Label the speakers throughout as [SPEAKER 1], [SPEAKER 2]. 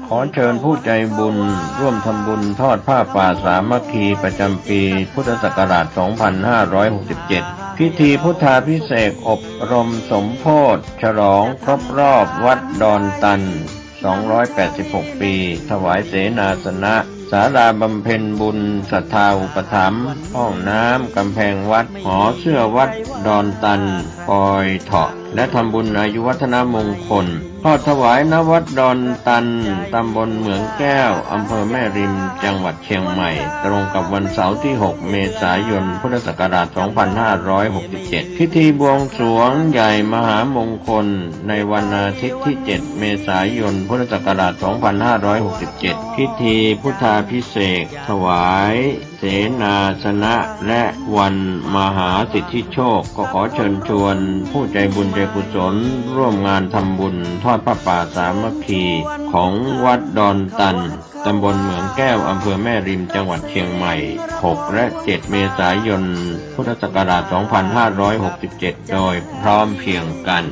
[SPEAKER 1] ขอเชิญผู้ใจบุญร่วมทำบุญทอดผ้าป่าสามัคคีประจำปีพุทธศักราช 2567 พิธีพุทธาภิเษกอบรมสมโภชฉลองครบรอบวัดดอนตัน 286 ปี ถวายเสนาสนะศาลาบำเพ็ญบุญศรัทธาอุปถัมภ์ห้องน้ำกำแพงวัดหอเสื้อวัดดอนตันปอยเถาะและทำบุญอายุวัฒนมงคลทอดถวายณวัดดอนตันตำบลเหมืองแก้วอำเภอแม่ริมจังหวัดเชียงใหม่ตรงกับวันเสาร์ที่ 6 เมษายน พุทธศักราช 2567 พิธีบวงสรวงใหญ่มหามงคลในวันอาทิตย์ที่ 7 เมษายน พุทธศักราช 2567 พิธีพุทธาภิเษกถวายเสนาสนะและวันมหาสิทธิโชคก็ขอเชิญชวนผู้ใจบุญใจกุศลร่วมงานทำบุญทอดผ้าป่าสามัคคีของวัดดอนตันตำบลเหมืองแก้วอำเภอแม่ริมจังหวัดเชียงใหม่ 6 และ 7 เมษายน พุทธศักราช 2567 โดยพร้อมเพรียงกัน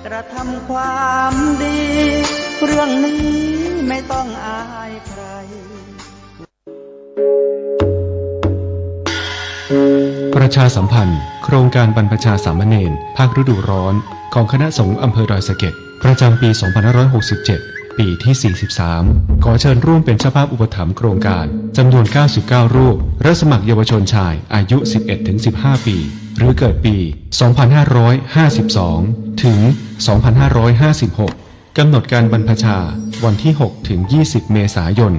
[SPEAKER 2] กระทำความดีเรื่องนี้ไม่ต้องอายใคร
[SPEAKER 3] ประชาสัมพันธ์โครงการบรรพชาสามเณรภาคฤดูร้อนของคณะสงฆ์อำเภอดอยสะเก็ดประจำปี 2567 ปีที่ 43 ขอเชิญร่วมเป็นเจ้าภาพอุปถัมภ์โครงการจำนวน 99 รูปรับสมัครเยาวชนชายอายุ 11-15 ปี หรือเกิดปี 2552 ถึง 2556 กำหนดการบรรพชาวันที่ 6 ถึง 20 เมษายน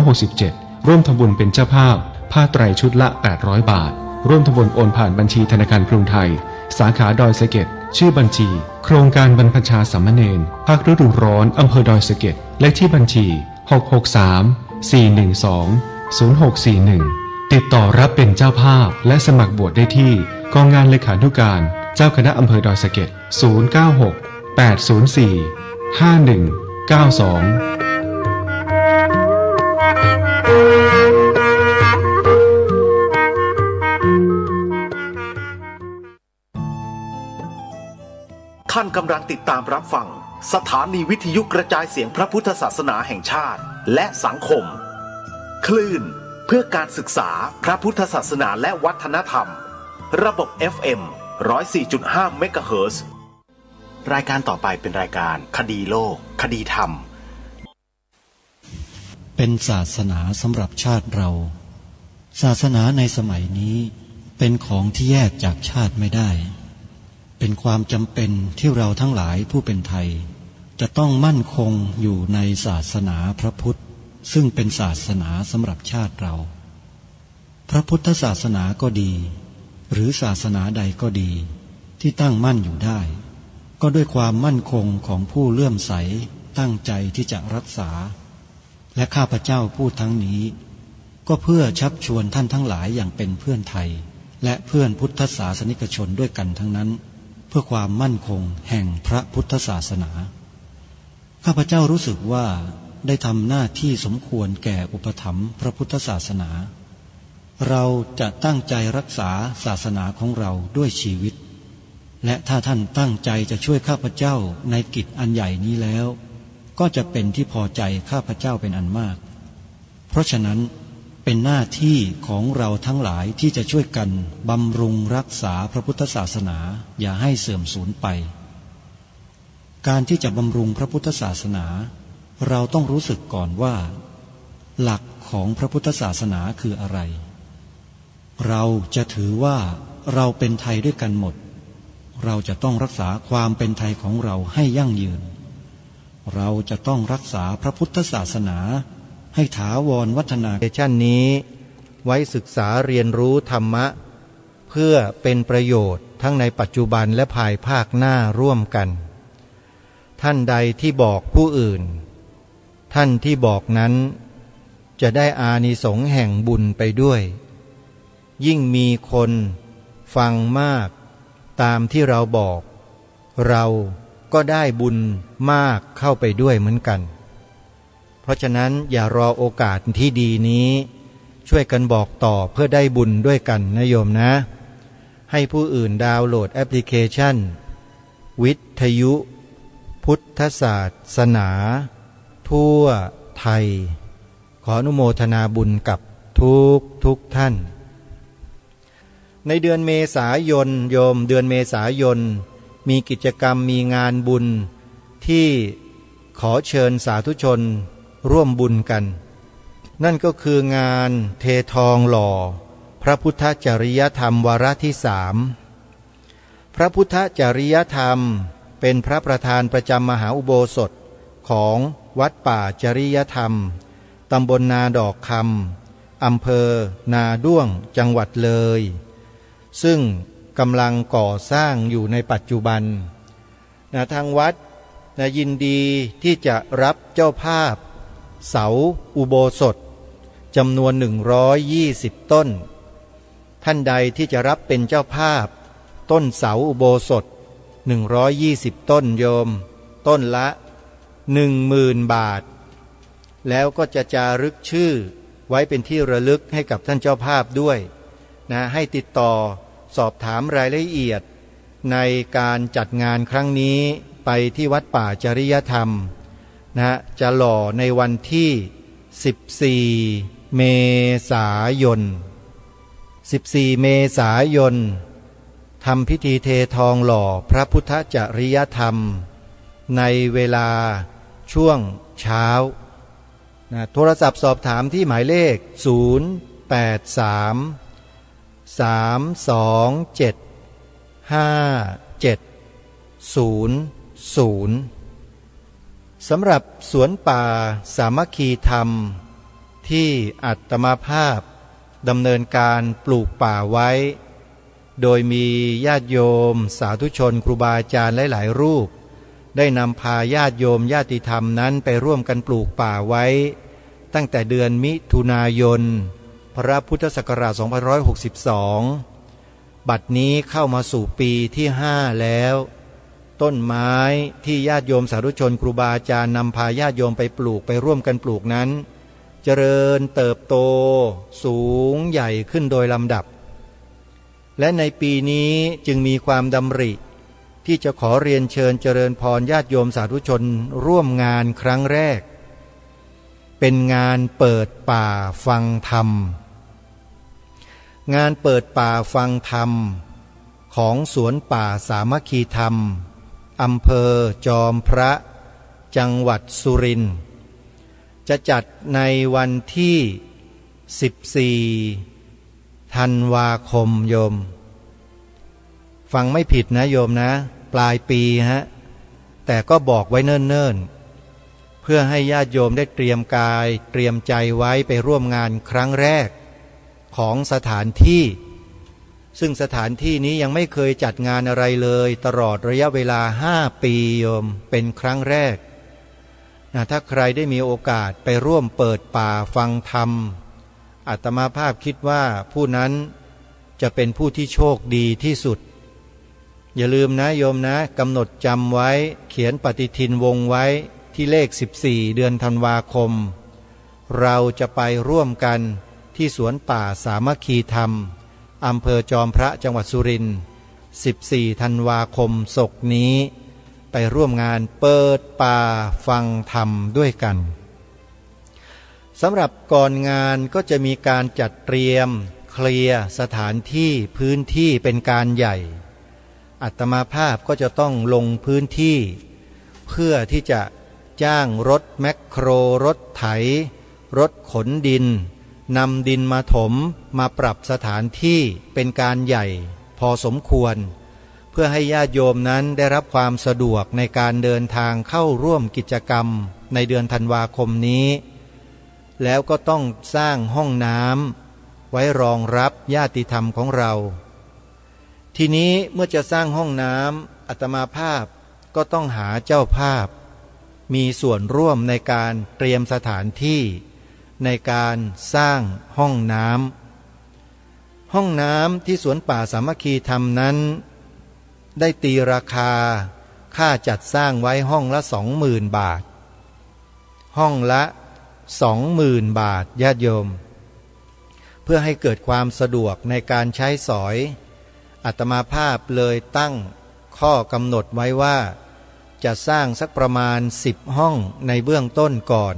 [SPEAKER 3] 2567 ร่วมทำบุญเป็นเจ้าภาพผ้าไตรชุดละ 800 บาทร่วมทำบุญโอนผ่านบัญชีธนาคารกรุงไทยสาขาดอยสะเก็ดชื่อบัญชีโครงการบรรพชาสามเณรภาคฤดูร้อนอำเภอดอยสะเก็ดเลขที่บัญชี 663-412-0641 ติดต่อรับเป็นเจ้าภาพและสมัครบวชได้ที่กองงานเลขานุการเจ้าคณะอำเภอดอยสะเก็ด096-804-5192
[SPEAKER 4] ท่านกำลังติดตามรับฟังสถานีวิทยุกระจายเสียงพระพุทธศาสนาแห่งชาติและสังคมคลื่นเพื่อการศึกษาพระพุทธศาสนาและวัฒนธรรมระบบ FM 104.5 เมกะเฮิรตซ์รายการต่อไปเป็นรายการคดีโลกคดีธรรม
[SPEAKER 5] เป็นศาสนาสำหรับชาติเราศาสนาในสมัยนี้เป็นของที่แยกจากชาติไม่ได้เป็นความจำเป็นที่เราทั้งหลายผู้เป็นไทยจะต้องมั่นคงอยู่ในศาสนาพระพุทธซึ่งเป็นศาสนาสำหรับชาติเราพระพุทธศาสนาก็ดีหรือศาสนาใดก็ดีที่ตั้งมั่นอยู่ได้ก็ด้วยความมั่นคงของผู้เลื่อมใสตั้งใจที่จะรักษาและข้าพเจ้าพูดทั้งนี้ก็เพื่อชักชวนท่านทั้งหลายอย่างเป็นเพื่อนไทยและเพื่อนพุทธศาสนิกชนด้วยกันทั้งนั้นเพื่อความมั่นคงแห่งพระพุทธศาสนาข้าพเจ้ารู้สึกว่าได้ทำหน้าที่สมควรแก่อุปถัมภ์พระพุทธศาสนาเราจะตั้งใจรักษาศาสนาของเราด้วยชีวิตและถ้าท่านตั้งใจจะช่วยข้าพเจ้าในกิจอันใหญ่นี้แล้วก็จะเป็นที่พอใจข้าพเจ้าเป็นอันมากเพราะฉะนั้นเป็นหน้าที่ของเราทั้งหลายที่จะช่วยกันบำรุงรักษาพระพุทธศาสนาอย่าให้เสื่อมสูญไปการที่จะบำรุงพระพุทธศาสนาเราต้องรู้สึกก่อนว่าหลักของพระพุทธศาสนาคืออะไรเราจะถือว่าเราเป็นไทยด้วยกันหมดเราจะต้องรักษาความเป็นไทยของเราให้ยั่งยืนเราจะต้องรักษาพระพุทธศาสนาให้ถาวรวัฒนา
[SPEAKER 6] ชั่นนี้ไว้ศึกษาเรียนรู้ธรรมะเพื่อเป็นประโยชน์ทั้งในปัจจุบันและภายภาคหน้าร่วมกันท่านใดที่บอกผู้อื่นท่านที่บอกนั้นจะได้อานิสงส์แห่งบุญไปด้วยยิ่งมีคนฟังมากตามที่เราบอกเราก็ได้บุญมากเข้าไปด้วยเหมือนกันเพราะฉะนั้นอย่ารอโอกาสที่ดีนี้ช่วยกันบอกต่อเพื่อได้บุญด้วยกันนะโยมนะให้ผู้อื่นดาวน์โหลดแอปพลิเคชันวิทยุพุทธศาสนาท ทั่วไทยขออนุโมทนาบุญกับทุกท่านในเดือนเมษายนโยมเดือนเมษายนมีกิจกรรมมีงานบุญที่ขอเชิญสาธุชนร่วมบุญกันนั่นก็คืองานเททองหล่อพระพุทธจริยธรรมวาระที่3พระพุทธจริยธรรมเป็นพระประธานประจำมหาอุโบสถของวัดป่าจริยธรรมตำบลนาดอกคำอำเภอนาด้วงจังหวัดเลยซึ่งกำลังก่อสร้างอยู่ในปัจจุบันทางวัดยินดีที่จะรับเจ้าภาพเสาอุโบสถจำนวน120ต้นท่านใดที่จะรับเป็นเจ้าภาพต้นเสาอุโบสถ120ต้นโยมต้นละ 10,000 บาทแล้วก็จะจารึกชื่อไว้เป็นที่ระลึกให้กับท่านเจ้าภาพด้วยให้ติดต่อสอบถามรายละเอียดในการจัดงานครั้งนี้ไปที่วัดป่าจริยธรรมจะหล่อในวันที่14เมษายนเมษายนทำพิธีเททองหล่อพระพุทธจริยธรรมในเวลาช่วงเช้าโทรศัพท์สอบถามที่หมายเลข083-227-5700สำหรับสวนป่าสามัคคีธรรมที่อัตมาภาพดำเนินการปลูกป่าไว้โดยมีญาติโยมสาธุชนครูบาอาจารย์หลายๆรูปได้นำพาญาติโยมญาติธรรมนั้นไปร่วมกันปลูกป่าไว้ตั้งแต่เดือนมิถุนายนพระพุทธศักราช2562บัดนี้เข้ามาสู่ปีที่5แล้วต้นไม้ที่ญาติโยมสาธุชนครูบาอาจารย์นำพาญาติโยมไปปลูกไปร่วมกันปลูกนั้นเจริญเติบโตสูงใหญ่ขึ้นโดยลำดับและในปีนี้จึงมีความดำริที่จะขอเรียนเชิญเจริญพรญาติโยมสาธุชนร่วมงานครั้งแรกเป็นงานเปิดป่าฟังธรรมงานเปิดป่าฟังธรรมของสวนป่าสามัคคีธรรมอำเภอจอมพระจังหวัดสุรินทร์จะจัดในวันที่14ธันวาคมโยมฟังไม่ผิดนะโยมนะปลายปีแต่ก็บอกไว้เนิ่นๆเพื่อให้ญาติโยมได้เตรียมกายเตรียมใจไว้ไปร่วมงานครั้งแรกของสถานที่ซึ่งสถานที่นี้ยังไม่เคยจัดงานอะไรเลยตลอดระยะเวลา5 ปีโยมเป็นครั้งแรกถ้าใครได้มีโอกาสไปร่วมเปิดป่าฟังธรรมอาตมาภาพคิดว่าผู้นั้นจะเป็นผู้ที่โชคดีที่สุดอย่าลืมนะโยมนะกำหนดจำไว้เขียนปฏิทินวงไว้ที่เลข14เดือนธันวาคมเราจะไปร่วมกันที่สวนป่าสามัคคีธรรมอำเภอจอมพระจังหวัดสุรินทร์14ธันวาคมศกนี้ไปร่วมงานเปิดป่าฟังธรรมด้วยกันสำหรับก่อนงานก็จะมีการจัดเตรียมเคลียร์สถานที่พื้นที่เป็นการใหญ่อาตมาภาพก็จะต้องลงพื้นที่เพื่อที่จะจ้างรถแมคโครรถไถรถขนดินนำดินมาถมมาปรับสถานที่เป็นการใหญ่พอสมควรเพื่อให้ญาติโยมนั้นได้รับความสะดวกในการเดินทางเข้าร่วมกิจกรรมในเดือนธันวาคมนี้แล้วก็ต้องสร้างห้องน้ำไว้รองรับญาติธรรมของเราทีนี้เมื่อจะสร้างห้องน้ำอาตมาภาพก็ต้องหาเจ้าภาพมีส่วนร่วมในการเตรียมสถานที่ในการสร้างห้องน้ำห้องน้ำที่สวนป่าสามัคคีธรรมนั้นได้ตีราคาค่าจัดสร้างไว้ห้องละ 20,000 บาทห้องละ 20,000 บาทญาติโยมเพื่อให้เกิดความสะดวกในการใช้สอยอาตมาภาพเลยตั้งข้อกำหนดไว้ว่า จะสร้างสักประมาณ10 ห้องในเบื้องต้นก่อน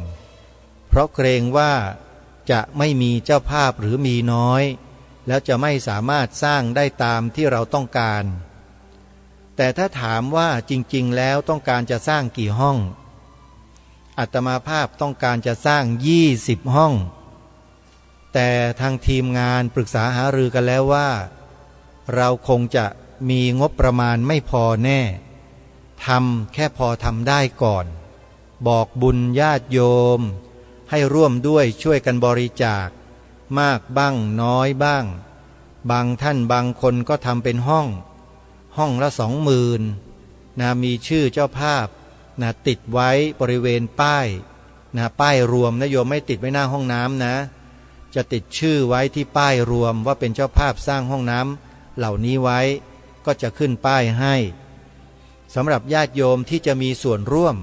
[SPEAKER 6] เพราะเกรงว่าจะไม่มีเจ้าภาพหรือมีน้อยแล้วจะไม่สามารถสร้างได้ตามที่เราต้องการแต่ถ้าถามว่าจริงๆแล้วต้องการจะสร้างกี่ห้องอาตมาภาพต้องการจะสร้าง20 ห้องแต่ทางทีมงานปรึกษาหารือกันแล้วว่าเราคงจะมีงบประมาณไม่พอแน่ทำแค่พอทำได้ก่อนบอกบุญญาติโยมให้ร่วมด้วยช่วยกันบริจาคมากบ้างน้อยบ้างบางท่านบางคนก็ทำเป็นห้องละ20,000มีชื่อเจ้าภาพติดไว้บริเวณป้ายป้ายรวมนะโยมไม่ติดไว้หน้าห้องน้ำนะจะติดชื่อไว้ที่ป้ายรวมว่าเป็นเจ้าภาพสร้างห้องน้ำเหล่านี้ไว้ก็จะขึ้นป้ายให้สำหรับญาติโยมที่จะมีส่วนร่วม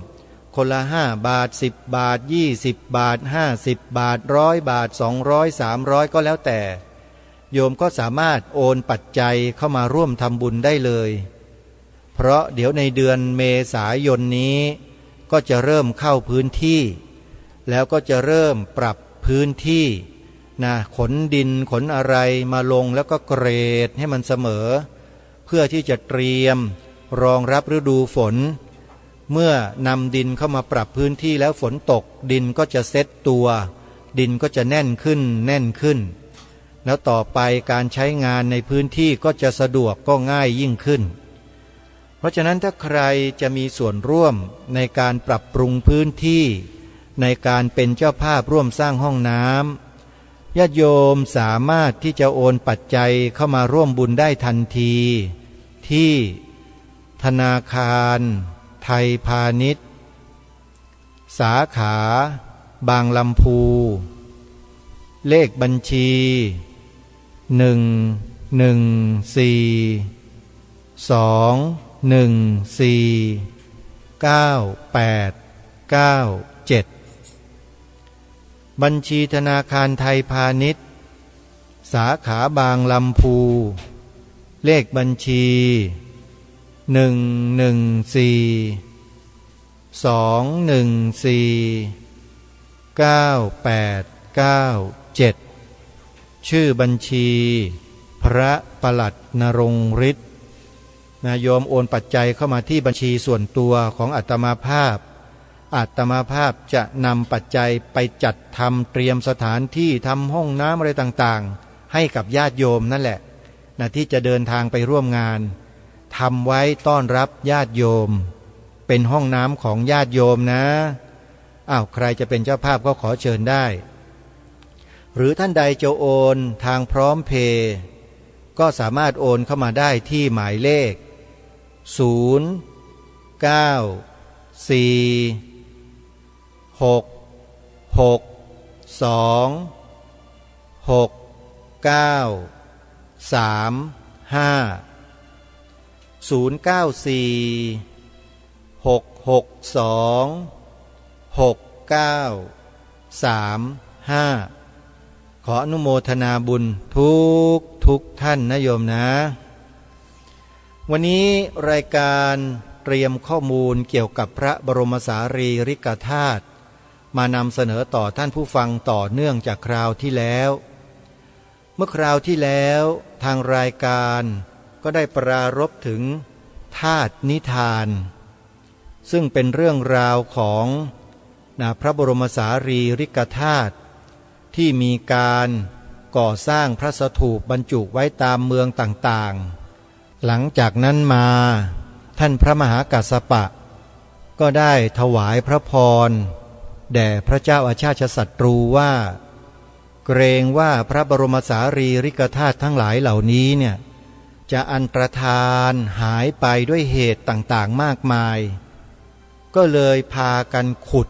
[SPEAKER 6] คนละ5 บาท10 บาท20 บาท50 บาท100 บาท200 300ก็แล้วแต่โยมก็สามารถโอนปัจจัยเข้ามาร่วมทำบุญได้เลยเพราะเดี๋ยวในเดือนเมษายนนี้ก็จะเริ่มเข้าพื้นที่แล้วก็จะเริ่มปรับพื้นที่ขนดินขนอะไรมาลงแล้วก็เกรดให้มันเสมอเพื่อที่จะเตรียมรองรับฤดูฝนเมื่อนำดินเข้ามาปรับพื้นที่แล้วฝนตกดินก็จะเซ็ตตัวดินก็จะแน่นขึ้นแล้วต่อไปการใช้งานในพื้นที่ก็จะสะดวกก็ง่ายยิ่งขึ้นเพราะฉะนั้นถ้าใครจะมีส่วนร่วมในการปรับปรุงพื้นที่ในการเป็นเจ้าภาพร่วมสร้างห้องน้ำญาติโยมสามารถที่จะโอนปัจจัยเข้ามาร่วมบุญได้ทันทีที่ธนาคารไทยพาณิชย์สาขาบางลำพูเลขบัญชี11421499897บัญชีธนาคารไทยพาณิชย์สาขาบางลำพูเลขบัญชี11421499897ชื่อบัญชีพระปลัดณรงค์ฤทธิ์โยมโอนปัจจัยเข้ามาที่บัญชีส่วนตัวของอาตมาภาพจะนำปัจจัยไปจัดทำเตรียมสถานที่ทำห้องน้ำอะไรต่างๆให้กับญาติโยมนั่นแหละที่จะเดินทางไปร่วมงานทำไว้ต้อนรับญาติโยมเป็นห้องน้ำของญาติโยมนะใครจะเป็นเจ้าภาพก็ขอเชิญได้หรือท่านใดจะโอนทางพร้อมเพย์ก็สามารถโอนเข้ามาได้ที่หมายเลขขออนุโมทนาบุญทุกท่านนะโยมนะวันนี้รายการเตรียมข้อมูลเกี่ยวกับพระบรมสารีริกธาตุมานำเสนอต่อท่านผู้ฟังต่อเนื่องจากคราวที่แล้วเมื่อคราวที่แล้วทางรายการก็ได้ปรารภถึงธาตุนิทานซึ่งเป็นเรื่องราวของพระบรมสารีริกธาตุที่มีการก่อสร้างพระสถูปบรรจุไว้ตามเมืองต่างๆหลังจากนั้นมาท่านพระมหากัสสปะก็ได้ถวายพระพรแด่พระเจ้าอาชาติศัตรูว่าเกรงว่าพระบรมสารีริกธาตุทั้งหลายเหล่านี้จะอันตรธานหายไปด้วยเหตุต่างๆมากมายก็เลยพากันขุด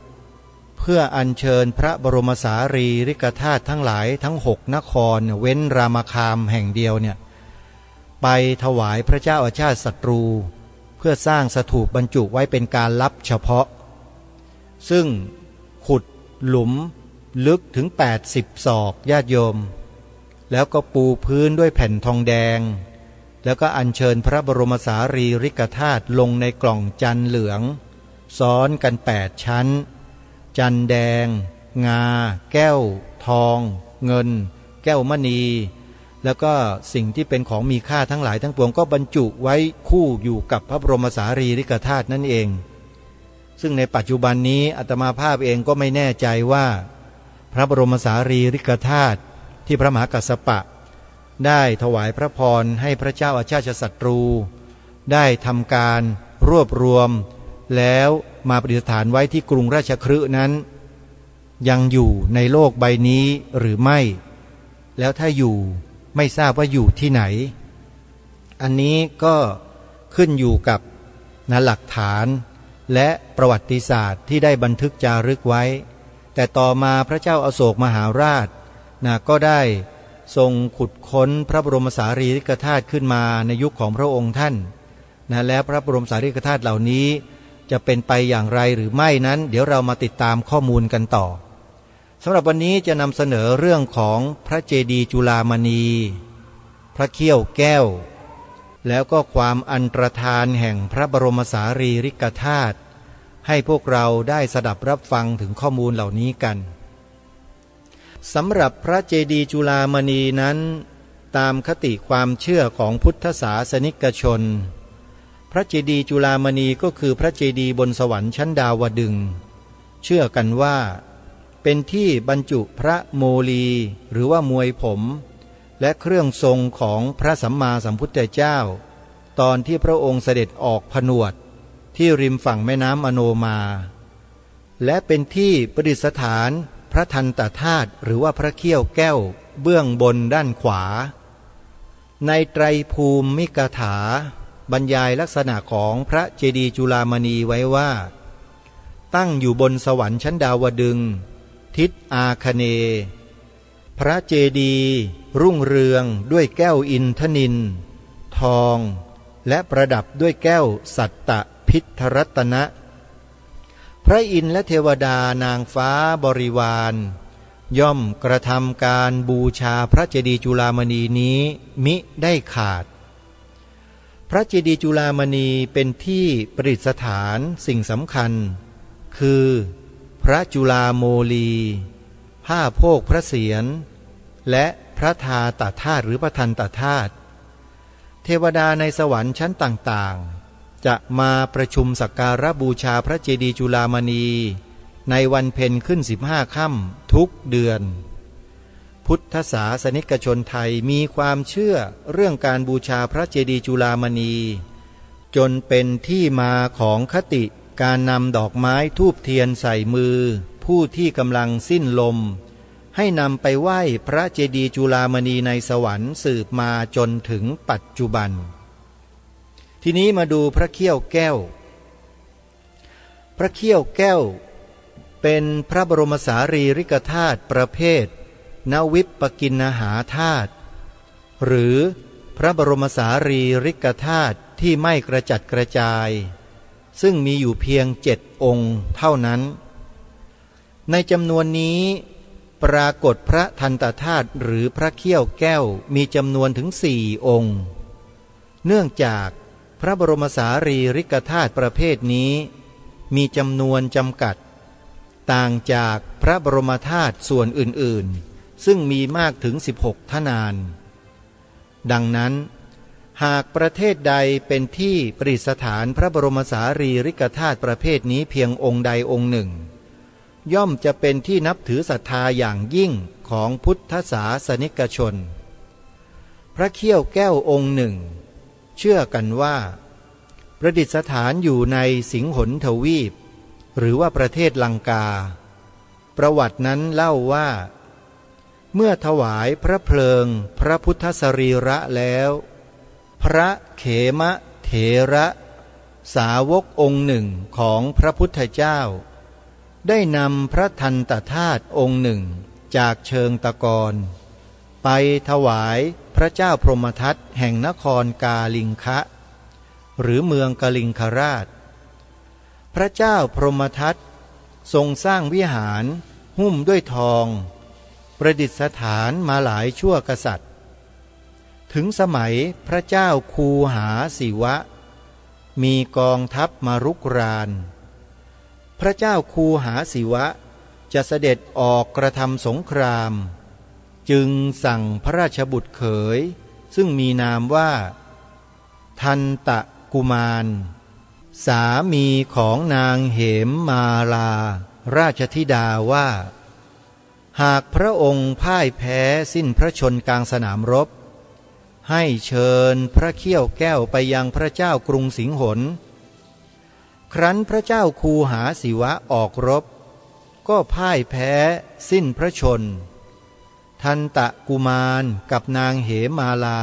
[SPEAKER 6] เพื่ออัญเชิญพระบรมสารีริกธาตุทั้งหลายทั้ง6 นครเว้นรามคามแห่งเดียวไปถวายพระเจ้าอาชาติศัตรูเพื่อสร้างสถูปบรรจุไว้เป็นการลับเฉพาะซึ่งขุดหลุมลึกถึง80 ศอกญาติโยมแล้วก็ปูพื้นด้วยแผ่นทองแดง แล้วก็อัญเชิญพระบรมสารีริกธาตุลงในกล่องจันเหลืองซ้อนกัน8 ชั้นจันแดงงาแก้วทองเงินแก้วมณีแล้วก็สิ่งที่เป็นของมีค่าทั้งหลายทั้งปวงก็บรรจุไว้คู่อยู่กับพระบรมสารีริกธาตุนั่นเองซึ่งในปัจจุบันนี้อาตมาภาพเองก็ไม่แน่ใจว่าพระบรมสารีริกธาตุที่พระมหากัสสปะได้ถวายพระพรให้พระเจ้าอาชาติศัตรูได้ทำการรวบรวมแล้วมาประดิษฐานไว้ที่กรุงราชคฤห์นั้นยังอยู่ในโลกใบนี้หรือไม่แล้วถ้าอยู่ไม่ทราบว่าอยู่ที่ไหนอันนี้ก็ขึ้นอยู่กับหลักฐานและประวัติศาสตร์ที่ได้บันทึกจารึกไว้แต่ต่อมาพระเจ้าอโศกมหาราชก็ได้ทรงขุดค้นพระบรมสารีริกธาตุขึ้นมาในยุคของพระองค์ท่านและพระบรมสารีริกธาตุเหล่านี้จะเป็นไปอย่างไรหรือไม่นั้นเดี๋ยวเรามาติดตามข้อมูลกันต่อสำหรับวันนี้จะนำเสนอเรื่องของพระเจดีย์จุฬามณีพระเขี้ยวแก้วแล้วก็ความอันตรธานแห่งพระบรมสารีริกธาตุให้พวกเราได้สดับรับฟังถึงข้อมูลเหล่านี้กันสำหรับพระเจดีย์จุฬามณีนั้นตามคติความเชื่อของพุทธศาสนิกชนพระเจดีย์จุฬามณีก็คือพระเจดีย์บนสวรรค์ชั้นดาวดึงส์เชื่อกันว่าเป็นที่บรรจุพระโมลีหรือว่ามวยผมและเครื่องทรงของพระสัมมาสัมพุทธเจ้าตอนที่พระองค์เสด็จออกผนวดที่ริมฝั่งแม่น้ำอโนมาและเป็นที่ประดิษฐานพระทันตธาตุหรือว่าพระเขี้ยวแก้วเบื้องบนด้านขวาในไตรภูมิกถาบรรยายลักษณะของพระเจดีย์จุฬามณีไว้ว่าตั้งอยู่บนสวรรค์ชั้นดาวดึงส์ทิศอาคเนย์พระเจดีย์รุ่งเรืองด้วยแก้วอินทนิลทองและประดับด้วยแก้วสัตตพิทธรัตนะพระอินทร์และเทวดานางฟ้าบริวารย่อมกระทำการบูชาพระเจดีย์จุฬามณีนี้มิได้ขาดพระเจดีย์จุฬามณีเป็นที่ประดิษฐานสิ่งสำคัญคือพระจุฬาโมลีผ้าโพกพระเศียรและพระทาตธาตุหรือพระทันตธาตุเทวดาในสวรรค์ชั้นต่างๆจะมาประชุมสักการะบูชาพระเจดีย์จุฬามณีในวันเพ็ญขึ้น15 ค่ำทุกเดือนพุทธศาสนิกชนไทยมีความเชื่อเรื่องการบูชาพระเจดีย์จุฬามณีจนเป็นที่มาของคติการนำดอกไม้ธูปเทียนใส่มือผู้ที่กำลังสิ้นลมให้นำไปไหว้พระเจดีย์จุฬามณีในสวรรค์สืบมาจนถึงปัจจุบันทีนี้มาดูพระเขี้ยวแก้วพระเขี้ยวแก้วเป็นพระบรมสารีริกธาตุประเภทนวิปปกิณหาธาตุหรือพระบรมสารีริกธาตุที่ไม่กระจัดกระจายซึ่งมีอยู่เพียง7 องค์เท่านั้นในจำนวนนี้ปรากฏพระทันตธาตุหรือพระเขี้ยวแก้วมีจำนวนถึง4 องค์เนื่องจากพระบรมสารีริกธาตุประเภทนี้มีจำนวนจำกัดต่างจากพระบรมธาตุส่วนอื่นๆซึ่งมีมากถึง16 ทนานดังนั้นหากประเทศใดเป็นที่ประดิษฐานพระบรมสารีริกธาตุประเภทนี้เพียงองค์ใดองค์หนึ่งย่อมจะเป็นที่นับถือศรัทธาอย่างยิ่งของพุทธศาสนิกชนพระเขี้ยวแก้วองค์หนึ่งเชื่อกันว่าประดิษฐานอยู่ในสิงหนทวีปหรือว่าประเทศลังกาประวัตินั้นเล่าว่าเมื่อถวายพระเพลิงพระพุทธสรีระแล้วพระเขมเถระสาวกองค์หนึ่งของพระพุทธเจ้าได้นำพระทันตธาตุองค์หนึ่งจากเชิงตะกอนไปถวายพระเจ้าพรหมทัตแห่งนครกาลิงคะหรือเมืองกลิงคราชพระเจ้าพรหมทัตทรงสร้างวิหารหุ้มด้วยทองประดิษฐานมาหลายชั่วกษัตริย์ ถึงสมัยพระเจ้าคูหาศิวะมีกองทัพมารุกรานพระเจ้าคูหาศิวะจะเสด็จออกกระทำสงครามจึงสั่งพระราชบุตรเขยซึ่งมีนามว่าทันตะกุมารสามีของนางเหมมาลาราชธิดาว่าหากพระองค์พ่ายแพ้สิ้นพระชนกลางสนามรบให้เชิญพระเขี้ยวแก้วไปยังพระเจ้ากรุงสิงหนครั้นพระเจ้าคูหาศิวะออกรบก็พ่ายแพ้สิ้นพระชนทันตะกุมารกับนางเหมาลา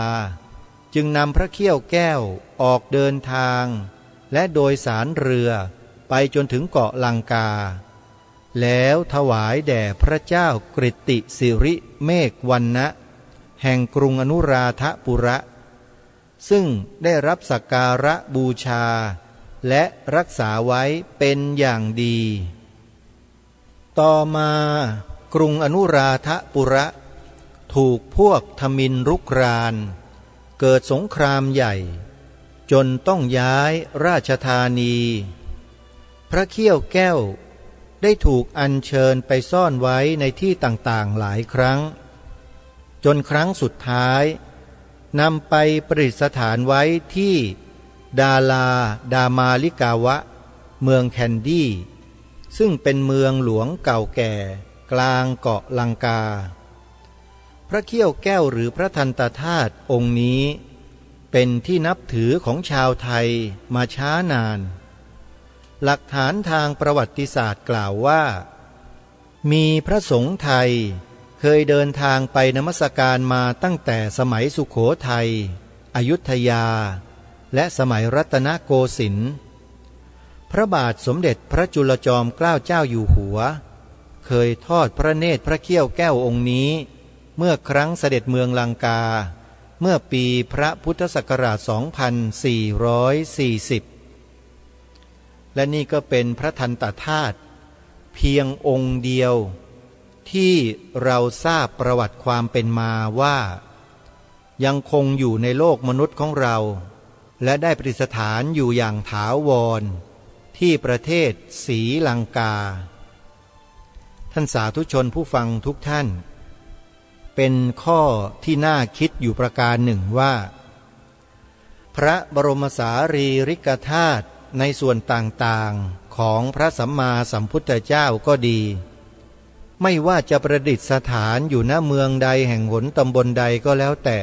[SPEAKER 6] จึงนำพระเขี้ยวแก้วออกเดินทางและโดยสารเรือไปจนถึงเกาะลังกาแล้วถวายแด่พระเจ้ากฤติสิริเมฆวรรณะแห่งกรุงอนุราธปุระซึ่งได้รับสักการะบูชาและรักษาไว้เป็นอย่างดีต่อมากรุงอนุราธปุระถูกพวกทมิฬรุกรานเกิดสงครามใหญ่จนต้องย้ายราชธานีพระเขี้ยวแก้วได้ถูกอัญเชิญไปซ่อนไว้ในที่ต่างๆหลายครั้งจนครั้งสุดท้ายนำไปประดิษฐานไว้ที่ดาลาดามาลิกาวะเมืองแคนดี้ซึ่งเป็นเมืองหลวงเก่าแก่กลางเกาะลังกาพระเขี้ยวแก้วหรือพระทันตธาตุองค์นี้เป็นที่นับถือของชาวไทยมาช้านานหลักฐานทางประวัติศาสตร์กล่าวว่ามีพระสงฆ์ไทยเคยเดินทางไปนมัสการมาตั้งแต่สมัยสุโขทัยอยุธยาและสมัยรัตนโกสินทร์พระบาทสมเด็จพระจุลจอมเกล้าเจ้าอยู่หัวเคยทอดพระเนตรพระเขี้ยวแก้วองค์นี้เมื่อครั้งเสด็จเมืองลังกาเมื่อปีพระพุทธศักราช 2440 และนี่ก็เป็นพระทันตธาตุเพียงองค์เดียวที่เราทราบประวัติความเป็นมาว่ายังคงอยู่ในโลกมนุษย์ของเราและได้ประดิษฐานอยู่อย่างถาวรที่ประเทศศรีลังกาท่านสาธุชนผู้ฟังทุกท่านเป็นข้อที่น่าคิดอยู่ประการหนึ่งว่าพระบรมสารีริกธาตุในส่วนต่างๆของพระสัมมาสัมพุทธเจ้าก็ดีไม่ว่าจะประดิษฐานอยู่ณเมืองใดแห่งหนตำบลใดก็แล้วแต่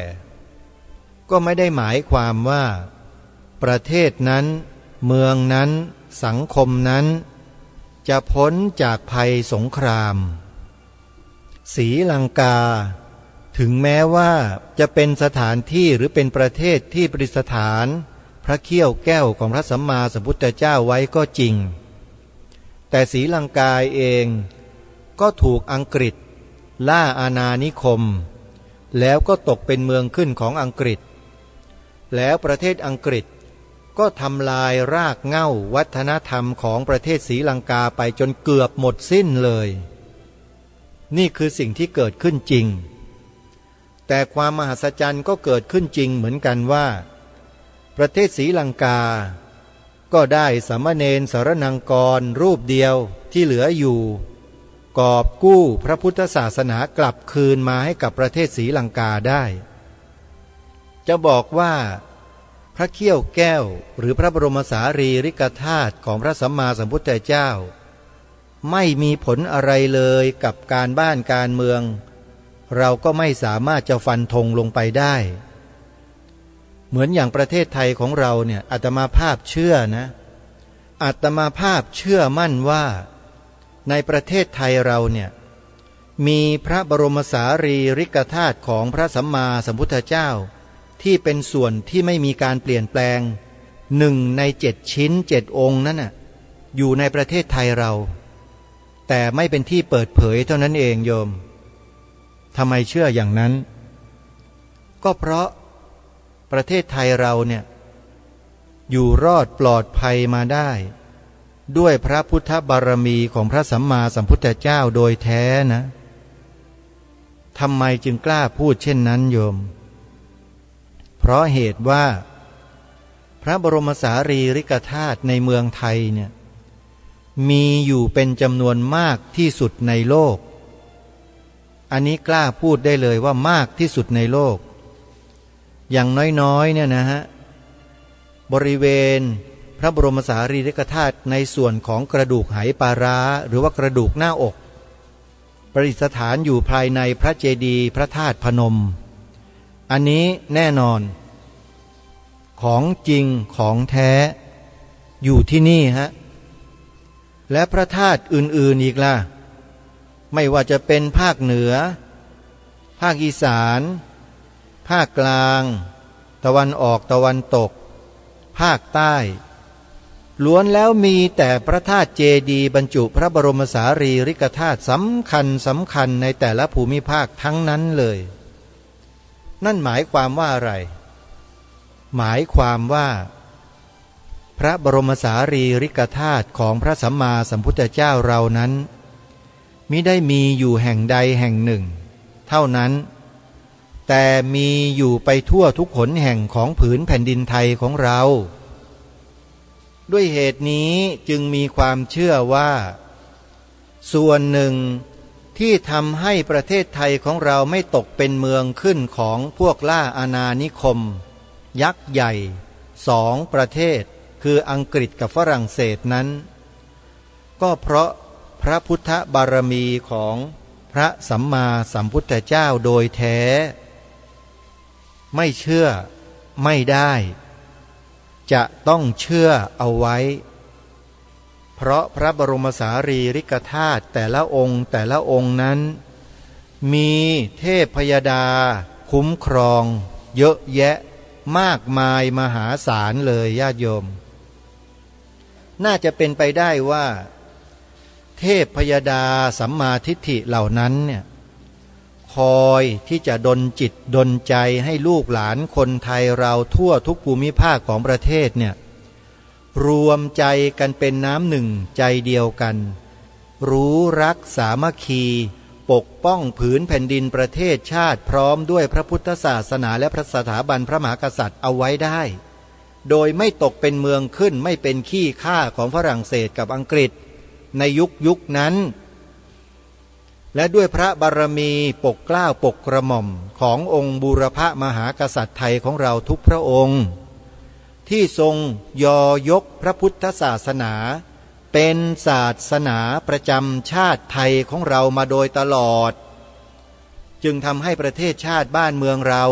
[SPEAKER 6] ก็ไม่ได้หมายความว่าประเทศนั้นเมืองนั้นสังคมนั้นจะพ้นจากภัยสงครามศรีลังกาถึงแม้ว่าจะเป็นสถานที่หรือเป็นประเทศที่ประดิษฐานพระเขี้ยวแก้วของพระสัมมาสัมพุทธเจ้าไว้ก็จริงแต่ศรีลังกาเองก็ถูกอังกฤษล่าอาณานิคมแล้วก็ตกเป็นเมืองขึ้นของอังกฤษแล้วประเทศอังกฤษก็ทำลายรากเหง้าวัฒนธรรมของประเทศศรีลังกาไปจนเกือบหมดสิ้นเลยนี่คือสิ่งที่เกิดขึ้นจริงแต่ความมหัศจรรย์ก็เกิดขึ้นจริงเหมือนกันว่าประเทศศรีลังกาก็ได้สามเณรสรณังกรรูปเดียวที่เหลืออยู่กอบกู้พระพุทธศาสนากลับคืนมาให้กับประเทศศรีลังกาได้จะบอกว่าพระเขี้ยวแก้วหรือพระบรมสารีริกธาตุของพระสัมมาสัมพุทธเจ้าไม่มีผลอะไรเลยกับการบ้านการเมืองเราก็ไม่สามารถจะฟันธงลงไปได้เหมือนอย่างประเทศไทยของเราเนี่ยอาตมาภาพเชื่อนะอาตมาภาพเชื่อมั่นว่าในประเทศไทยเราเนี่ยมีพระบรมสารีริกธาตุของพระสัมมาสัมพุทธเจ้าที่เป็นส่วนที่ไม่มีการเปลี่ยนแปลง1 ใน 7 ชิ้น 7 องค์นั่นน่ะอยู่ในประเทศไทยเราแต่ไม่เป็นที่เปิดเผยเท่านั้นเองโยมทำไมเชื่ออย่างนั้นก็เพราะประเทศไทยเราเนี่ยอยู่รอดปลอดภัยมาได้ด้วยพระพุทธบารมีของพระสัมมาสัมพุทธเจ้าโดยแท้นะทำไมจึงกล้าพูดเช่นนั้นโยม เพราะเหตุว่าพระบรมสารีริกธาตุในเมืองไทยเนี่ยมีอยู่เป็นจำนวนมากที่สุดในโลกอันนี้กล้าพูดได้เลยว่ามากที่สุดในโลกอย่างน้อยๆเนี่ยนะฮะบริเวณพระบรมสารีริกธาตุในส่วนของกระดูกไหปลาร้าหรือว่ากระดูกหน้าอกประดิษฐานอยู่ภายในพระเจดีย์พระธาตุพนมอันนี้แน่นอนของจริงของแท้อยู่ที่นี่ฮะและพระธาตุอื่นๆอีกล่ะไม่ว่าจะเป็นภาคเหนือภาคอีสานภาคกลางตะวันออกตะวันตกภาคใต้ล้วนแล้วมีแต่พระธาตุเจดีย์บรรจุพระบรมสารีริกธาตุสำคัญในแต่ละภูมิภาคทั้งนั้นเลยนั่นหมายความว่าอะไรหมายความว่าพระบรมสารีริกธาตุของพระสัมมาสัมพุทธเจ้าเรานั้นมิได้มีอยู่แห่งใดแห่งหนึ่งเท่านั้นแต่มีอยู่ไปทั่วทุกหนแห่งของผืนแผ่นดินไทยของเราด้วยเหตุนี้จึงมีความเชื่อว่าส่วนหนึ่งที่ทำให้ประเทศไทยของเราไม่ตกเป็นเมืองขึ้นของพวกล่าอาณานิคมยักษ์ใหญ่2 ประเทศคืออังกฤษกับฝรั่งเศสนั้นก็เพราะพระพุทธบารมีของพระสัมมาสัมพุทธเจ้าโดยแท้ไม่เชื่อไม่ได้จะต้องเชื่อเอาไว้เพราะพระบรมสารีริกธาตุแต่ละองค์นั้นมีเทพพยดาคุ้มครองเยอะแยะมากมายมหาศาลเลยญาติโยมน่าจะเป็นไปได้ว่าเทพพยดาสัมมาทิฏฐิเหล่านั้นเนี่ยคอยที่จะดลจิตดลใจให้ลูกหลานคนไทยเราทั่วทุกภูมิภาคของประเทศเนี่ยรวมใจกันเป็นน้ำหนึ่งใจเดียวกันรู้รักสามัคคีปกป้องผืนแผ่นดินประเทศชาติพร้อมด้วยพระพุทธศาสนาและพระสถาบันพระมหากษัตริย์เอาไว้ได้โดยไม่ตกเป็นเมืองขึ้นไม่เป็นขี้ข้าของฝรั่งเศสกับอังกฤษในยุคนั้นและด้วยพระบารมีปกเกล้าปกกระหม่อมขององค์บูรพมหากษัตริย์ไทยของเราทุกพระองค์ที่ทรงยกพระพุทธศาสนาเป็นศาสนาประจำชาติไทยของเรามาโดยตลอดจึงทำให้ประเทศชาติบ้านเมืองเรา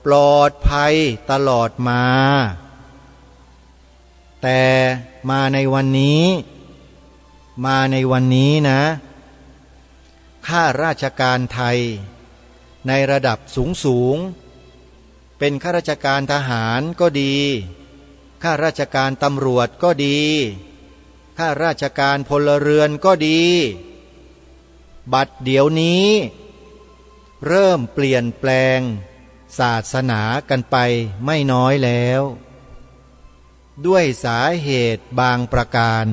[SPEAKER 6] ปลอดภัยตลอดมาแต่มาในวันนี้นะข้าราชการไทยในระดับสูงเป็นข้าราชการทหารก็ดีข้าราชการตำรวจก็ดีข้าราชการพลเรือนก็ดีบัดเดี๋ยวนี้เริ่มเปลี่ยนแปลงศาสนากันไปไม่น้อยแล้วด้วยสาเหตุบางประการ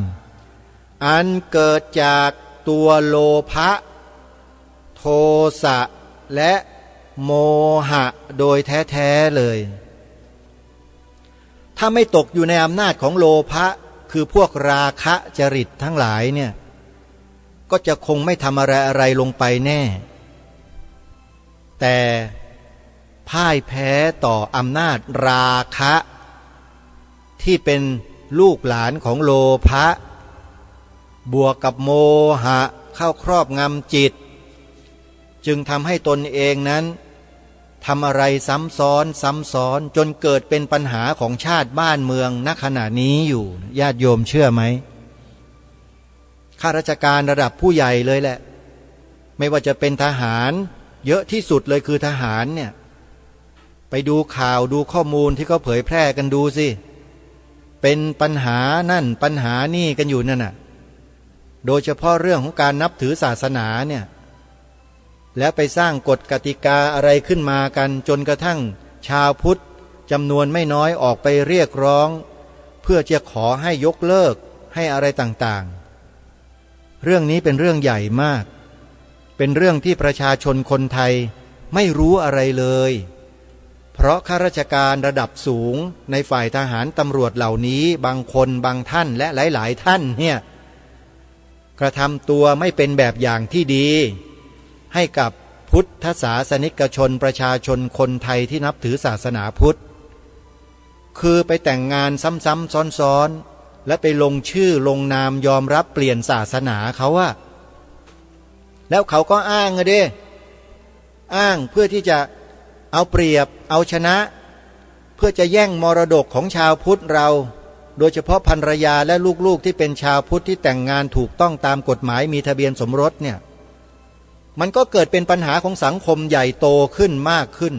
[SPEAKER 6] อันเกิดจากตัวโลภะโทสะและโมหะโดยแท้ๆเลยถ้าไม่ตกอยู่ในอำนาจของโลภะคือพวกราคะจริตทั้งหลายเนี่ยก็จะคงไม่ทำอะไรลงไปแน่แต่พ่ายแพ้ต่ออำนาจราคะที่เป็นลูกหลานของโลภะบวกกับโมหะเข้าครอบงำจิตจึงทำให้ตนเองนั้นทำอะไรซ้ำซ้อนจนเกิดเป็นปัญหาของชาติบ้านเมืองณขณะนี้อยู่ญาติโยมเชื่อไหมข้าราชการระดับผู้ใหญ่เลยแหละไม่ว่าจะเป็นทหารเยอะที่สุดเลยคือทหารเนี่ยไปดูข่าวดูข้อมูลที่เขาเผยแพร่กันดูสิเป็นปัญหานั่นปัญหานี่กันอยู่นั่นน่ะโดยเฉพาะเรื่องของการนับถือศาสนาเนี่ยแล้วไปสร้างกฎกติกาอะไรขึ้นมากันจนกระทั่งชาวพุทธจำนวนไม่น้อยออกไปเรียกร้องเพื่อจะขอให้ยกเลิกให้อะไรต่างๆเรื่องนี้เป็นเรื่องใหญ่มากเป็นเรื่องที่ประชาชนคนไทยไม่รู้อะไรเลยเพ ราะข้าราชการระดับสูงในฝ่ายทหารตำรวจเหล่านี้บางคนบางท่านและหลายๆท่านเนี่ยกระทำตัวไม่เป็นแบบอย่างที่ดีให้กับพุทธศาสนิกชนประชาชนคนไทยที่นับถือศาสนาพุทธคือไปแต่งงานซ้ำๆซ้อนๆและไปลงชื่อลงนามยอมรับเปลี่ยนศาสนาเขาอะแล้วเขาก็อ้างอะเด้อ้างเพื่อที่จะเอาเปรียบเอาชนะเพื่อจะแย่งมรดกของชาวพุทธเราโดยเฉพาะภรรยาและลูกๆที่เป็นชาวพุทธที่แต่งงานถูกต้องตามกฎหมายมีทะเบียนสมรสเนี่ยมันก็เกิดเป็นปัญหาของสังคมใหญ่โตขึ้นมากขึ้น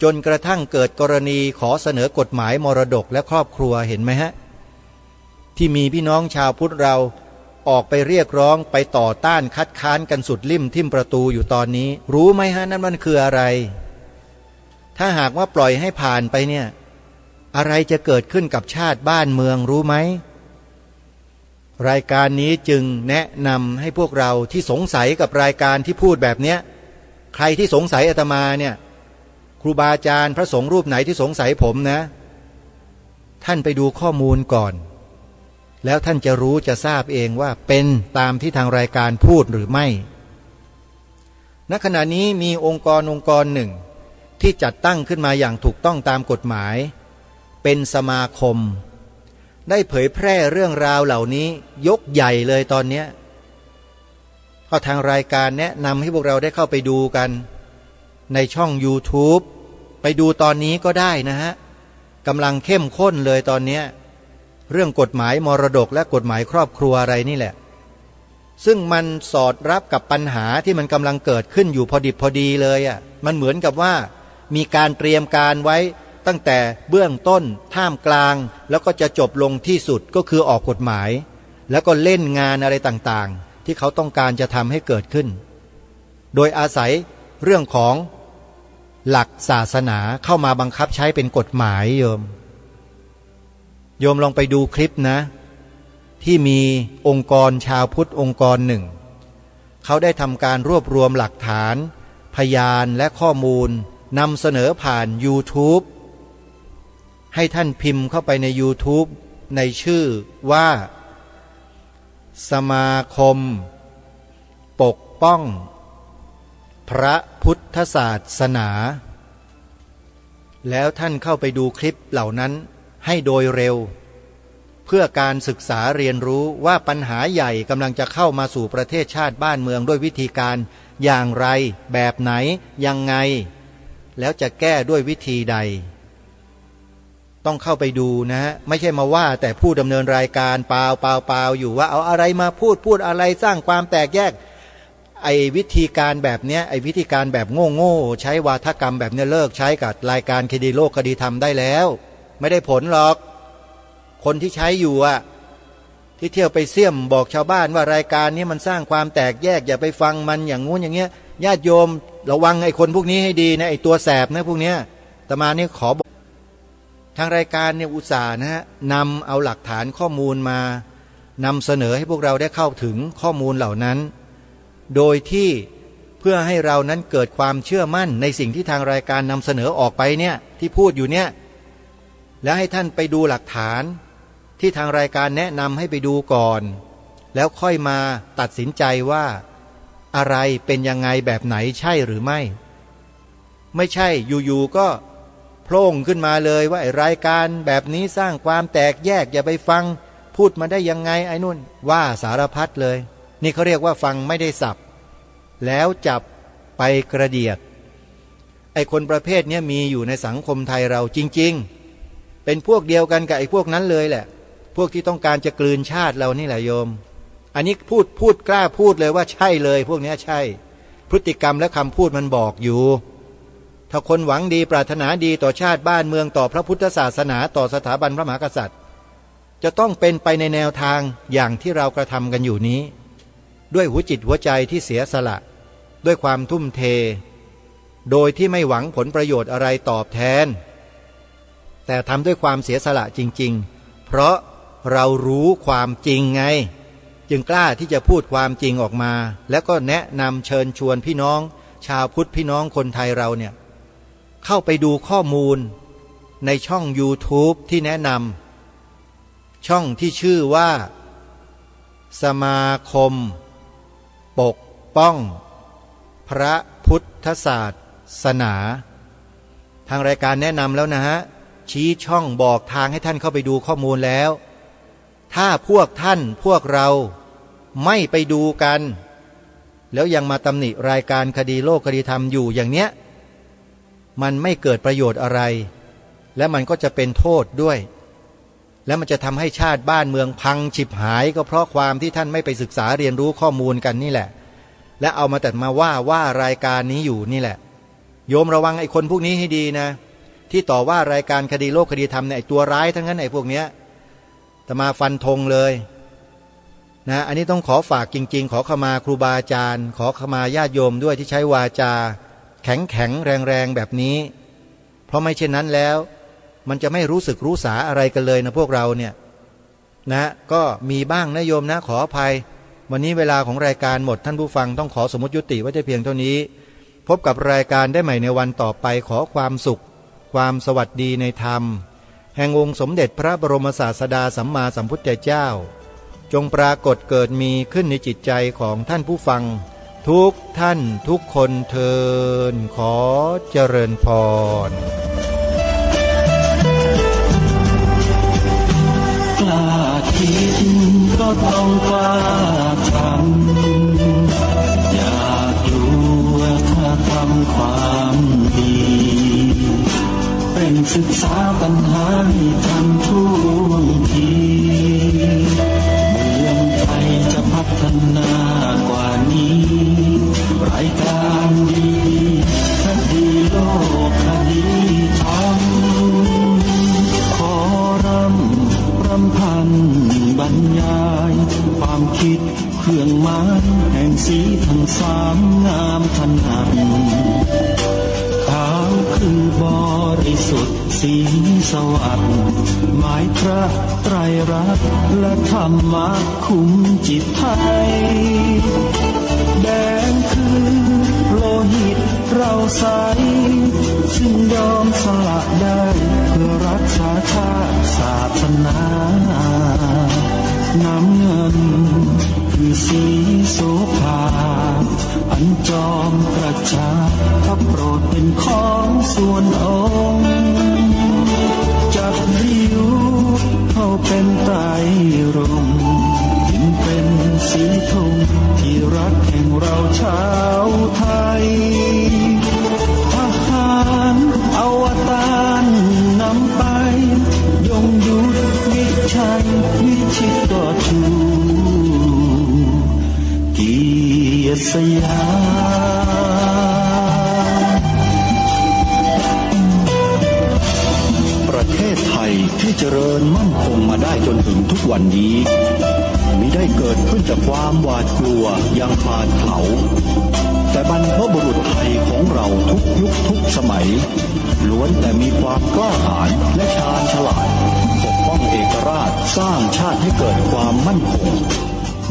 [SPEAKER 6] จนกระทั่งเกิดกรณีขอเสนอกฎหมายมรดกและครอบครัวเห็นไหมฮะที่มีพี่น้องชาวพุทธเราออกไปเรียกร้องไปต่อต้านคัดค้านกันสุดลิ่มทิ่มประตูอยู่ตอนนี้รู้ไหมฮะนั่นมันคืออะไรถ้าหากว่าปล่อยให้ผ่านไปเนี่ยอะไรจะเกิดขึ้นกับชาติบ้านเมืองรู้ไหมรายการนี้จึงแนะนำให้พวกเราที่สงสัยกับรายการที่พูดแบบเนี้ยใครที่สงสัยอาตมาเนี่ยครูบาอาจารย์พระสงฆ์รูปไหนที่สงสัยผมนะท่านไปดูข้อมูลก่อนแล้วท่านจะรู้จะทราบเองว่าเป็นตามที่ทางรายการพูดหรือไม่ณขณะนี้มีองค์กรหนึ่งที่จัดตั้งขึ้นมาอย่างถูกต้องตามกฎหมายเป็นสมาคมได้เผยแพร่เรื่องราวเหล่านี้ยกใหญ่เลยตอนนี้ก็ทางรายการแนะนำให้พวกเราได้เข้าไปดูกันในช่อง YouTube ไปดูตอนนี้ก็ได้นะฮะกำลังเข้มข้นเลยตอนนี้เรื่องกฎหมายมรดกและกฎหมายครอบครัวอะไรนี่แหละซึ่งมันสอดรับกับปัญหาที่มันกำลังเกิดขึ้นอยู่พอดิบพอดีเลยอ่ะมันเหมือนกับว่ามีการเตรียมการไว้ตั้งแต่เบื้องต้นท่ามกลางแล้วก็จะจบลงที่สุดก็คือออกกฎหมายแล้วก็เล่นงานอะไรต่างๆที่เขาต้องการจะทำให้เกิดขึ้นโดยอาศัยเรื่องของหลักศาสนาเข้ามาบังคับใช้เป็นกฎหมายโยมลองไปดูคลิปนะที่มีองค์กรชาวพุทธองค์กรหนึ่งเขาได้ทำการรวบรวมหลักฐานพยานและข้อมูลนำเสนอผ่าน YouTube ให้ท่านพิมพ์เข้าไปใน YouTube ในชื่อว่าสมาคมปกป้องพระพุทธศาสนาแล้วท่านเข้าไปดูคลิปเหล่านั้นให้โดยเร็วเพื่อการศึกษาเรียนรู้ว่าปัญหาใหญ่กำลังจะเข้ามาสู่ประเทศชาติบ้านเมืองด้วยวิธีการอย่างไรแบบไหนยังไงแล้วจะแก้ด้วยวิธีใดต้องเข้าไปดูนะฮะไม่ใช่มาว่าแต่ผู้ดำเนินรายการเปล่าอยู่ว่าเอาอะไรมาพูดอะไรสร้างความแตกแยกไอ้วิธีการแบบเนี้ยไอ้วิธีการแบบโง่ใช้วาทกรรมแบบเนี้ยเลิกใช้กับรายการคดีโลกคดีธรรมได้แล้วไม่ได้ผลหรอกคนที่ใช้อยู่อ่ะที่เที่ยวไปเสี่ยมบอกชาวบ้านว่ารายการนี้มันสร้างความแตกแยกอย่าไปฟังมันอย่างงู้นอย่างเงี้ยญาติโยมระวังไอ้คนพวกนี้ให้ดีนะไอ้ตัวแสบนะพวกเนี้ยอาตมานี่ขอบอกทางรายการเนี่ยอุตส่าห์นะฮะนำเอาหลักฐานข้อมูลมานำเสนอให้พวกเราได้เข้าถึงข้อมูลเหล่านั้นโดยที่เพื่อให้เรานั้นเกิดความเชื่อมั่นในสิ่งที่ทางรายการนำเสนอออกไปเนี่ยที่พูดอยู่เนี่ยแล้วให้ท่านไปดูหลักฐานที่ทางรายการแนะนำให้ไปดูก่อนแล้วค่อยมาตัดสินใจว่าอะไรเป็นยังไงแบบไหนใช่หรือไม่ใช่อยู่ๆก็โผล่ขึ้นมาเลยว่าไอ้รายการแบบนี้สร้างความแตกแยกอย่าไปฟังพูดมาได้ยังไงไอ้นู่นว่าสารพัดเลยนี่เขาเรียกว่าฟังไม่ได้สับแล้วจับไปกระเดียดไอ้คนประเภทนี้มีอยู่ในสังคมไทยเราจริงๆเป็นพวกเดียวกันกับไอ้พวกนั้นเลยแหละพวกที่ต้องการจะกลืนชาติเรานี่แหละโยมอันนี้พูดกล้าพูดเลยว่าใช่เลยพวกนี้ใช่พฤติกรรมและคำพูดมันบอกอยู่ถ้าคนหวังดีปรารถนาดีต่อชาติบ้านเมืองต่อพระพุทธศาสนาต่อสถาบันพระมหากษัตริย์จะต้องเป็นไปในแนวทางอย่างที่เรากระทำกันอยู่นี้ด้วยหัวจิตหัวใจที่เสียสละด้วยความทุ่มเทโดยที่ไม่หวังผลประโยชน์อะไรตอบแทนแต่ทำด้วยความเสียสละจริงๆเพราะเรารู้ความจริงไงจึงกล้าที่จะพูดความจริงออกมาแล้วก็แนะนำเชิญชวนพี่น้องชาวพุทธพี่น้องคนไทยเราเนี่ย เข้าไปดูข้อมูลในช่อง YouTube ที่แนะนำช่องที่ชื่อว่า สมาคมปกป้องพระพุทธศาสนาทางรายการแนะนำแล้วนะฮะชี้ช่องบอกทางให้ท่านเข้าไปดูข้อมูลแล้ว ถ้าพวกท่านพวกเราไม่ไปดูกัน แล้วยังมาตำหนิรายการคดีโลกคดีธรรมอยู่อย่างเนี้ยมันไม่เกิดประโยชน์อะไร และมันก็จะเป็นโทษด้วย และมันจะทำให้ชาติบ้านเมืองพังฉิบหายก็เพราะความที่ท่านไม่ไปศึกษาเรียนรู้ข้อมูลกันนี่แหละและเอามาแต่มาว่ารายการนี้อยู่นี่แหละโยมระวังไอ้คนพวกนี้ให้ดีนะที่ต่อว่ารายการคดีโลกคดีธรรมเนี่ยไอ้ตัวร้ายทั้งนั้นไอ้พวกเนี้ยแต่มาฟันธงเลยนะอันนี้ต้องขอฝากจริงๆขอขมาครูบาอาจารย์ขอขมาญาติโยมด้วยที่ใช้วาจาแข็งแรงแบบนี้เพราะไม่เช่นนั้นแล้วมันจะไม่รู้สึกรู้สาอะไรกันเลยนะพวกเราเนี่ยนะก็มีบ้างนะโยมนะขออภัยวันนี้เวลาของรายการหมดท่านผู้ฟังต้องขอสมมติยุติไว้แต่เพียงเท่านี้พบกับรายการได้ใหม่ในวันต่อไปขอความสุขความสวัสดีในธรรมแห่งองค์สมเด็จพระบรมศาสดาสัมมาสัมพุทธเจ้าจงปรากฏเกิดมีขึ้นในจิตใจของท่านผู้ฟังทุกท่านทุกคนเทินขอเจริญพร
[SPEAKER 2] กล้าคิดก็ต้องกล้าทำอย่ากลัวถ้าทำความดีเป็นศึกษาปัญหาให้ทันท่วงทีเมืองไทยจะพัฒนากว่านี้รายการดีคดีโลกคดีธรรมขอรำพันบรรยายความคิดเครื่องหมายแห่งสีทั้งสามงามถนัดขาวคือบริสุทธิ์สีสวัสดิ์หมายพระไตรรัตน์และธรรมะคุ้มจิตไทยแดงคือโลหิตเราใสซึ่งยอมสละได้เพื่อรักษาชาติศาสนาน้ำเงินคือสีโสภาอันจอมประชาถ้าโปรดเป็นของส่วนองค์จับริ้วเข้าเป็นไตรรงค์ถึงเป็นสีธงที่รักแห่งเราชาวไทยทหารอวตารนำไปยงยุทธวิชัยวิชิตต่อชูเกียรติสยาม
[SPEAKER 7] ประเทศไทยที่เจริญมั่นคงมาได้จนถึงทุกวันนี้มิได้เกิดขึ้นจากความหวาดกลัวอย่างพานเขาแต่บรรพบุรุษไทยของเราทุกยุคทุกสมัยล้วนแต่มีความกล้าหาญและชาญฉลาดปกป้องเอกราชสร้างชาติให้เกิดความมั่นคง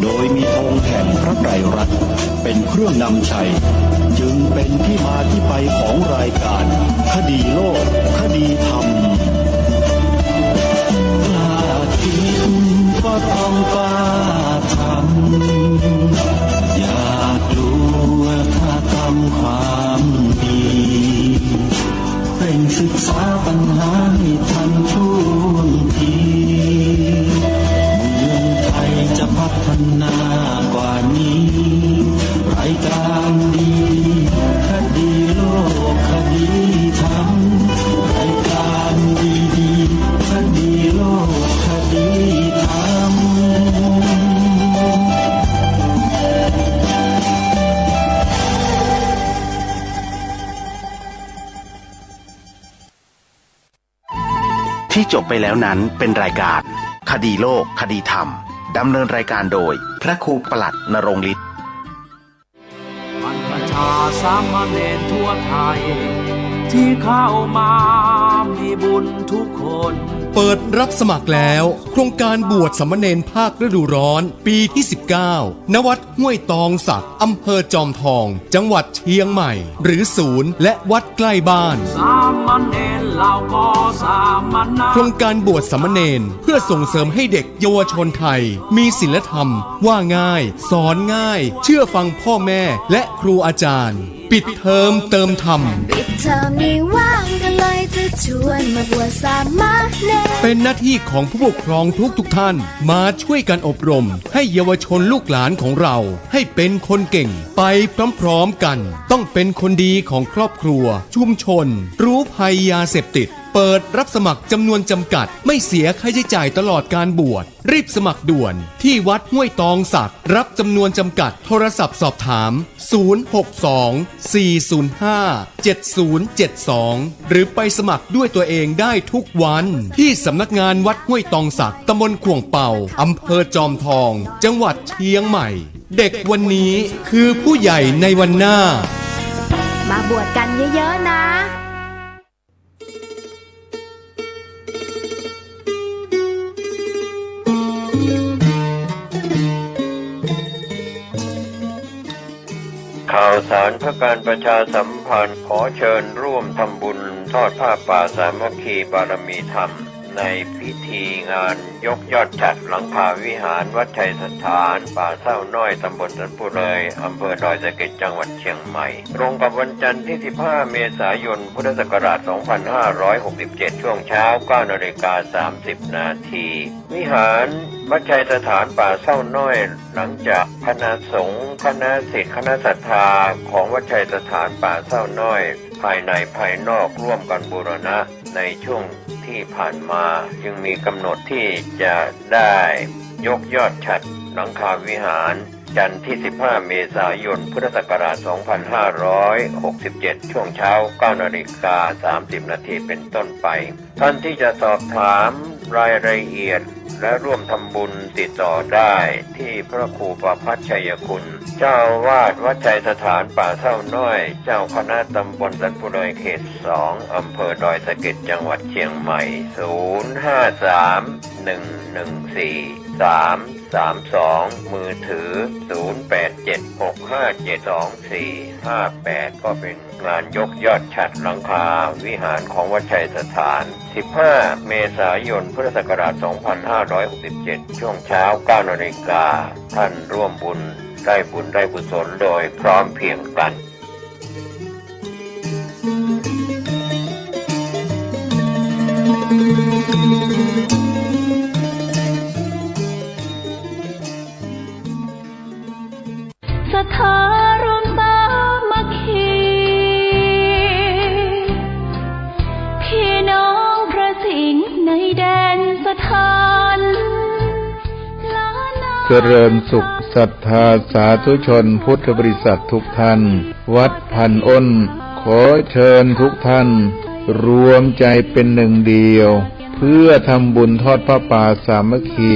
[SPEAKER 7] โดยมีธงแห่งพระไตรรัตน์เป็นเครื่องนำชัยจึงเป็นที่มาที่ไปของรายการคดีโลกคดีธรรม
[SPEAKER 2] กล้าคิดก็ต้องกล้าทำอย่ากลัวถ้าทำความดีเร่งศึกษาปัญหาให้ทันท่วงทีเมืองไทยจะพัฒนากว่านี้รายการดีคดีโลกคดีธรรมรายการดีคดีโลกคดีธรรม
[SPEAKER 8] ที่จบไปแล้วนั้นเป็นรายการคดีโลกคดีธรรมดำเนินรายการโดยพระครูปลัดณรงค์ฤทธิ์
[SPEAKER 9] ประชาสามเณรทั่วไทยที่เข้ามามีบุญทุกคน
[SPEAKER 10] ป เปิดรับสมัครแล้วโครงการบวชสามเณรภาคฤดูร้อนปีที่ 19 ณ วัดห้วยตองสักอำเภอจอมทองจังหวัดเชียงใหม่หรือศูนย์และวัดใกล้บ้าน
[SPEAKER 9] สามเณรเราก็สามณะ
[SPEAKER 10] โครงการบวชสามเณรเพื่อส่งเสริมให้เด็กเยาวชนไทยมีศีลธรรมว่าง่ายสอนง่ายเชื่อฟังพ่อแม่และครูอาจารย์ปิดเทอมเติมธรรม
[SPEAKER 11] ปิดเทอมนี้ว่างกันเลยจะชวนมาบวชสามเณร
[SPEAKER 10] เป็นหน้าที่ของผู้ปกครองทุกท่านมาช่วยกันอบรมให้เยาวชนลูกหลานของเราให้เป็นคนเก่งไปพร้อมๆกันต้องเป็นคนดีของครอบครัวชุมชนรู้ภัยยาเสพติดเปิดรับสมัครจำนวนจำกัดไม่เสียค่าใช้จ่ายตลอดการบวชรีบสมัครด่วนที่วัดห้วยตองสักรับจำนวนจำกัดโทรศัพท์สอบถาม 062-405-7072 หรือไปสมัครด้วยตัวเองได้ทุกวันที่สำนักงานวัดห้วยตองสักตำบลขวงเป่าอำเภอจอมทองจังหวัดเชียงใหม่เด็กวันนี้คือผู้ใหญ่ในวันหน้า
[SPEAKER 11] มาบวชกันเยอะๆนะ
[SPEAKER 1] ข่าวสารเพื่อการประชาสัมพันธ์ขอเชิญร่วมทำบุญทอดผ้าป่าสามัคคีบารมีธรรมในพิธีงานยกยอดฉัตรหลังคาวิหารวัดชัยสถานป่าเศร้าน้อยตำบลสันปุเรยอำเภอดอยสะเก็ดจังหวัดเชียงใหม่ตรงกับวันจันทร์ที่ 15 เมษายน พุทธศักราช 2567 ช่วงเช้า 9:30 นาทีวิหารวัดชัยสถานป่าเศร้าน้อยหลังจากคณะสงฆ์คณะศิษย์คณะศรัทธาของวัดชัยสถานป่าเศร้าน้อยภายในภายนอกร่วมกันบูรณะในช่วงที่ผ่านมาจึงมีกำหนดที่จะได้ยกยอดฉัตรหลังคาวิหารจันทร์ที่ 15 เมษายน พุทธศักราช 2567 ช่วงเช้า 9:30 นาทีเป็นต้นไปท่านที่จะสอบถามรายละเอียดและร่วมทำบุญติดต่อได้ที่พระครูประภัชชัยคุณเจ้าอาวาสวัดชัยสถานป่าเศร้าน้อยเจ้าคณะตำบลสันปุเรยเขต 2 อำเภอดอยสะเก็ดจังหวัดเชียงใหม่ 053-114-332 มือถือ 0876572458 ก็เป็นงานยกยอดฉัตรหลังคาวิหารของวัดชัยสถาน 15 เมษายน พุทธศักราช 2567 ช่วงเช้า 9 นาฬิกาท่านร่วมบุญได้กุศลโดยพร้อมเพรียงกัน
[SPEAKER 12] ศรัทธารวมสามัคคีพี่น้องพระสิงห์ในแดนสถาน
[SPEAKER 13] เจริญสุขศรัทธาสาธุชนพุทธบริษัททุกท่านวัดพันอ้นขอเชิญทุกท่านรวมใจเป็นหนึ่งเดียวเพื่อทำบุญทอดผ้าป่าสามัคคี